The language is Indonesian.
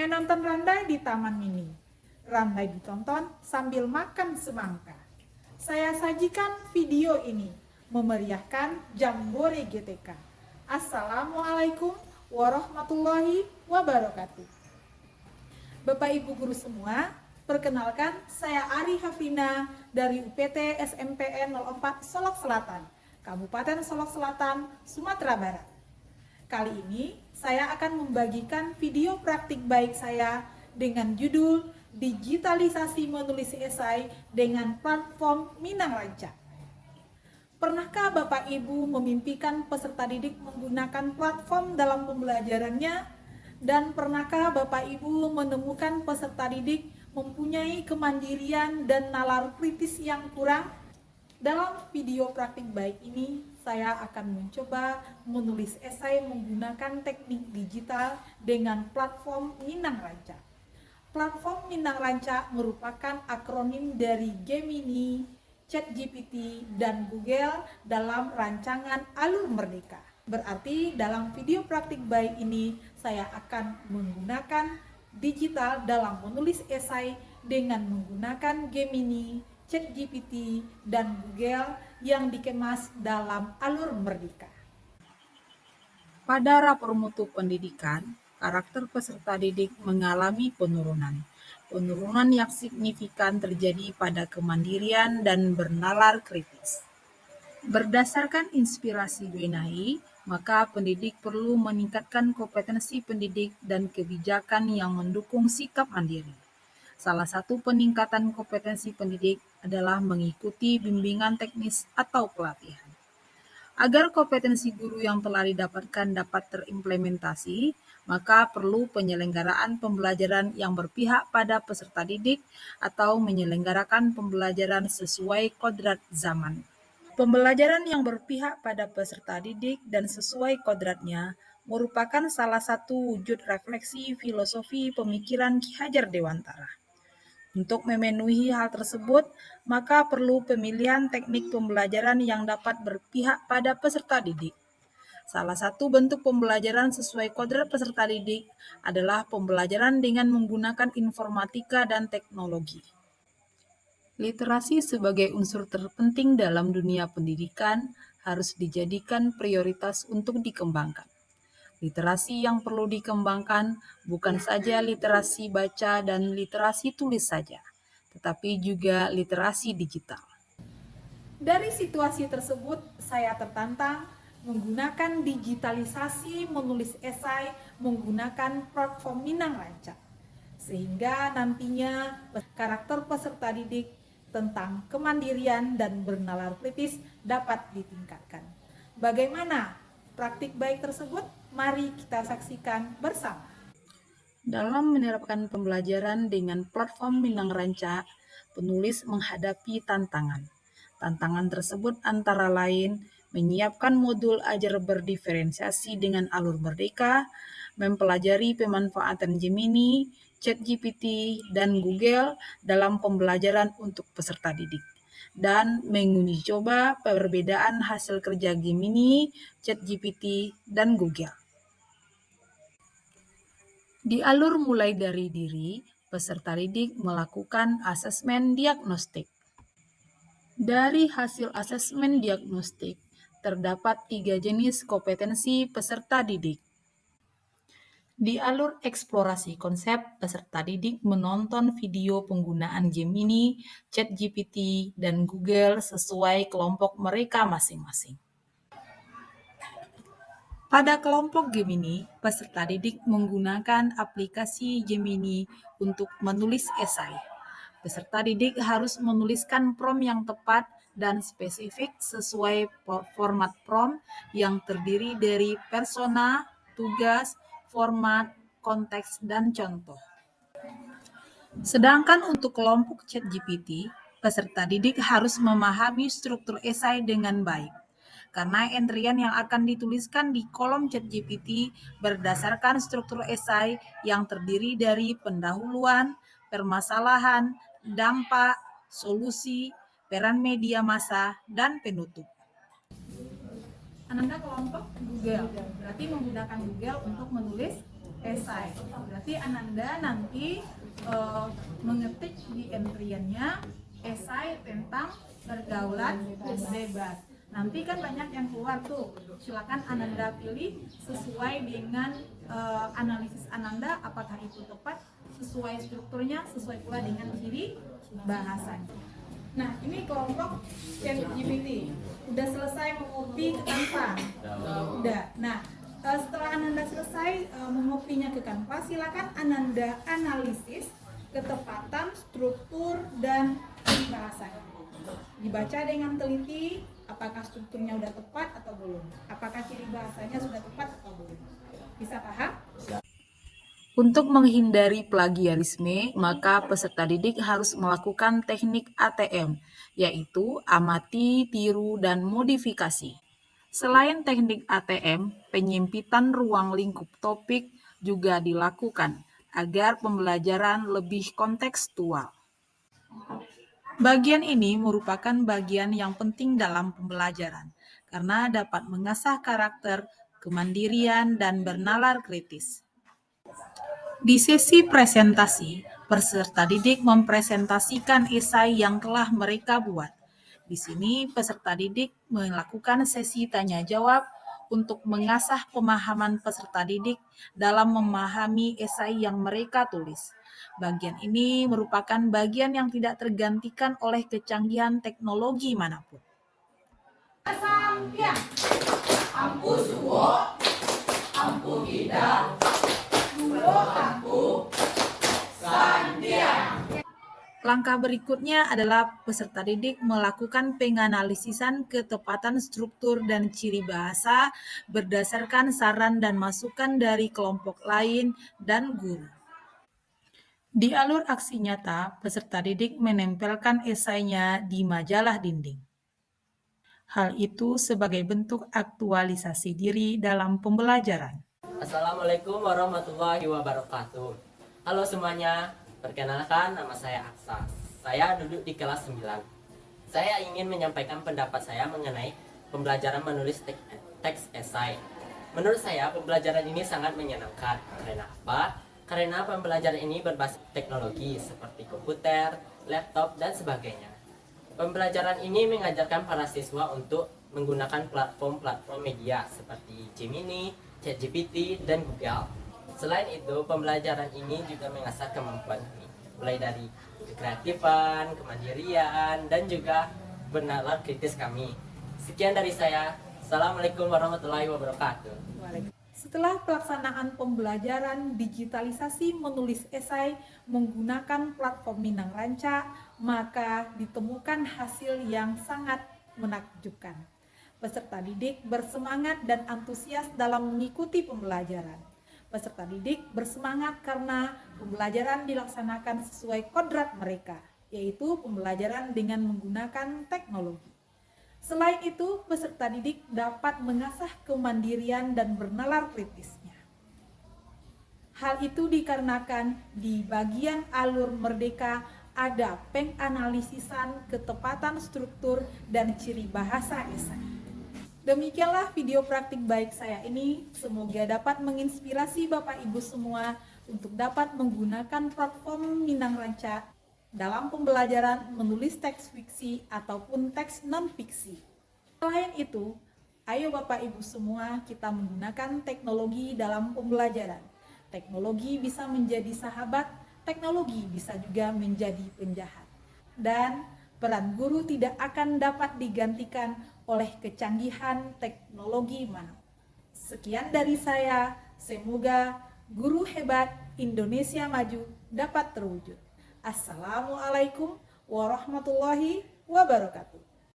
menonton randai di Taman Mini. Randai ditonton sambil makan semangka. Saya sajikan video ini memeriahkan Jambore GTK. Assalamualaikum warahmatullahi wabarakatuh. Bapak Ibu guru semua, perkenalkan saya Ari Hafina dari UPT SMPN 04 Solok Selatan, Kabupaten Solok Selatan, Sumatera Barat. Kali ini saya akan membagikan video praktik baik saya dengan judul Digitalisasi Menulis Esai dengan Platform Minang Ranca. Pernahkah Bapak Ibu memimpikan peserta didik menggunakan platform dalam pembelajarannya? Dan pernahkah Bapak Ibu menemukan peserta didik mempunyai kemandirian dan nalar kritis yang kurang? Dalam video praktik baik ini, saya akan mencoba menulis esai menggunakan teknik digital dengan platform Minang Ranca. Platform Minang Ranca merupakan akronim dari Gemini, ChatGPT, dan Google dalam rancangan Alur Merdeka. Berarti dalam video praktik baik ini, saya akan menggunakan digital dalam menulis esai dengan menggunakan Gemini, ChatGPT, dan Google yang dikemas dalam Alur Merdeka. Pada rapor mutu pendidikan, karakter peserta didik mengalami penurunan. Penurunan yang signifikan terjadi pada kemandirian dan bernalar kritis. Berdasarkan inspirasi Wenai, maka pendidik perlu meningkatkan kompetensi pendidik dan kebijakan yang mendukung sikap mandiri. Salah satu peningkatan kompetensi pendidik adalah mengikuti bimbingan teknis atau pelatihan. Agar kompetensi guru yang telah didapatkan dapat terimplementasi, maka perlu penyelenggaraan pembelajaran yang berpihak pada peserta didik atau menyelenggarakan pembelajaran sesuai kodrat zaman. Pembelajaran yang berpihak pada peserta didik dan sesuai kodratnya merupakan salah satu wujud refleksi filosofi pemikiran Ki Hajar Dewantara. Untuk memenuhi hal tersebut, maka perlu pemilihan teknik pembelajaran yang dapat berpihak pada peserta didik. Salah satu bentuk pembelajaran sesuai kodrat peserta didik adalah pembelajaran dengan menggunakan informatika dan teknologi. Literasi sebagai unsur terpenting dalam dunia pendidikan harus dijadikan prioritas untuk dikembangkan. Literasi yang perlu dikembangkan bukan saja literasi baca dan literasi tulis saja, tetapi juga literasi digital. Dari situasi tersebut, saya tertantang menggunakan digitalisasi menulis esai menggunakan platform Minang Ranca. Sehingga nantinya karakter peserta didik tentang kemandirian dan bernalar kritis dapat ditingkatkan. Bagaimana praktik baik tersebut? Mari kita saksikan bersama. Dalam menerapkan pembelajaran dengan platform Minang Ranca, penulis menghadapi tantangan. Tantangan tersebut antara lain menyiapkan modul ajar berdiferensiasi dengan alur merdeka, mempelajari pemanfaatan Gemini, ChatGPT, dan Google dalam pembelajaran untuk peserta didik, dan menguji coba perbedaan hasil kerja Gemini, ChatGPT, dan Google. Di alur mulai dari diri, peserta didik melakukan asesmen diagnostik. Dari hasil asesmen diagnostik, terdapat 3 jenis kompetensi peserta didik. Di alur eksplorasi konsep, peserta didik menonton video penggunaan Gemini, ChatGPT, dan Google sesuai kelompok mereka masing-masing. Pada kelompok Gemini, peserta didik menggunakan aplikasi Gemini untuk menulis esai. Peserta didik harus menuliskan prompt yang tepat dan spesifik sesuai format prompt yang terdiri dari persona, tugas, format, konteks, dan contoh. Sedangkan untuk kelompok ChatGPT, peserta didik harus memahami struktur esai dengan baik. Karena entrian yang akan dituliskan di kolom ChatGPT berdasarkan struktur esai yang terdiri dari pendahuluan, permasalahan, dampak, solusi, peran media massa, dan penutup. Ananda kelompok Google, berarti menggunakan Google untuk menulis esai. Berarti Ananda nanti mengetik di entry-nya esai tentang pergaulan bebas. Nanti kan banyak yang keluar tuh. Silakan Ananda pilih sesuai dengan analisis Ananda, apakah itu tepat, sesuai strukturnya, sesuai pula dengan ciri bahasanya. Nah, ini kelompok ChatGPT. Udah selesai mengopi ke Canva? Udah. Nah, setelah Ananda selesai mengopinya ke Canva, silakan Ananda analisis ketepatan, struktur, dan ciri bahasanya. Dibaca dengan teliti, apakah strukturnya sudah tepat atau belum? Apakah ciri bahasanya sudah tepat atau belum? Bisa paham? Untuk menghindari plagiarisme, maka peserta didik harus melakukan teknik ATM, yaitu amati, tiru, dan modifikasi. Selain teknik ATM, penyempitan ruang lingkup topik juga dilakukan agar pembelajaran lebih kontekstual. Bagian ini merupakan bagian yang penting dalam pembelajaran karena dapat mengasah karakter, kemandirian, dan bernalar kritis. Di sesi presentasi, peserta didik mempresentasikan esai yang telah mereka buat. Di sini, peserta didik melakukan sesi tanya jawab untuk mengasah pemahaman peserta didik dalam memahami esai yang mereka tulis. Bagian ini merupakan bagian yang tidak tergantikan oleh kecanggihan teknologi manapun. Sampian. Ampu suwo, ampu ida, suwo ampu, sandian. Langkah berikutnya adalah peserta didik melakukan penganalisisan ketepatan struktur dan ciri bahasa berdasarkan saran dan masukan dari kelompok lain dan guru. Di alur aksi nyata, peserta didik menempelkan esainya di majalah dinding. Hal itu sebagai bentuk aktualisasi diri dalam pembelajaran. Assalamualaikum warahmatullahi wabarakatuh. Halo semuanya, perkenalkan nama saya Aksa. Saya duduk di kelas 9. Saya ingin menyampaikan pendapat saya mengenai pembelajaran menulis teks esai. Menurut saya, pembelajaran ini sangat menyenangkan. Karena apa? Karena pembelajaran ini berbasis teknologi seperti komputer, laptop, dan sebagainya. Pembelajaran ini mengajarkan para siswa untuk menggunakan platform-platform media seperti Gemini, ChatGPT, dan Google. Selain itu, pembelajaran ini juga mengasah kemampuan kami, mulai dari kekreatifan, kemandirian, dan juga bernalar kritis kami. Sekian dari saya. Assalamualaikum warahmatullahi wabarakatuh. Setelah pelaksanaan pembelajaran digitalisasi menulis esai menggunakan platform Minang Ranca, maka ditemukan hasil yang sangat menakjubkan. Peserta didik bersemangat dan antusias dalam mengikuti pembelajaran. Peserta didik bersemangat karena pembelajaran dilaksanakan sesuai kodrat mereka, yaitu pembelajaran dengan menggunakan teknologi. Selain itu, peserta didik dapat mengasah kemandirian dan bernalar kritisnya. Hal itu dikarenakan di bagian alur merdeka ada penganalisisan ketepatan struktur dan ciri bahasa esai. Demikianlah video praktik baik saya ini, semoga dapat menginspirasi Bapak Ibu semua untuk dapat menggunakan platform Minang Ranca dalam pembelajaran menulis teks fiksi ataupun teks non-fiksi. Selain itu, ayo Bapak Ibu semua kita menggunakan teknologi dalam pembelajaran. Teknologi bisa menjadi sahabat, teknologi bisa juga menjadi penjahat. Dan peran guru tidak akan dapat digantikan oleh kecanggihan teknologi mana. Sekian dari saya, semoga guru hebat Indonesia maju dapat terwujud. Assalamualaikum warahmatullahi wabarakatuh.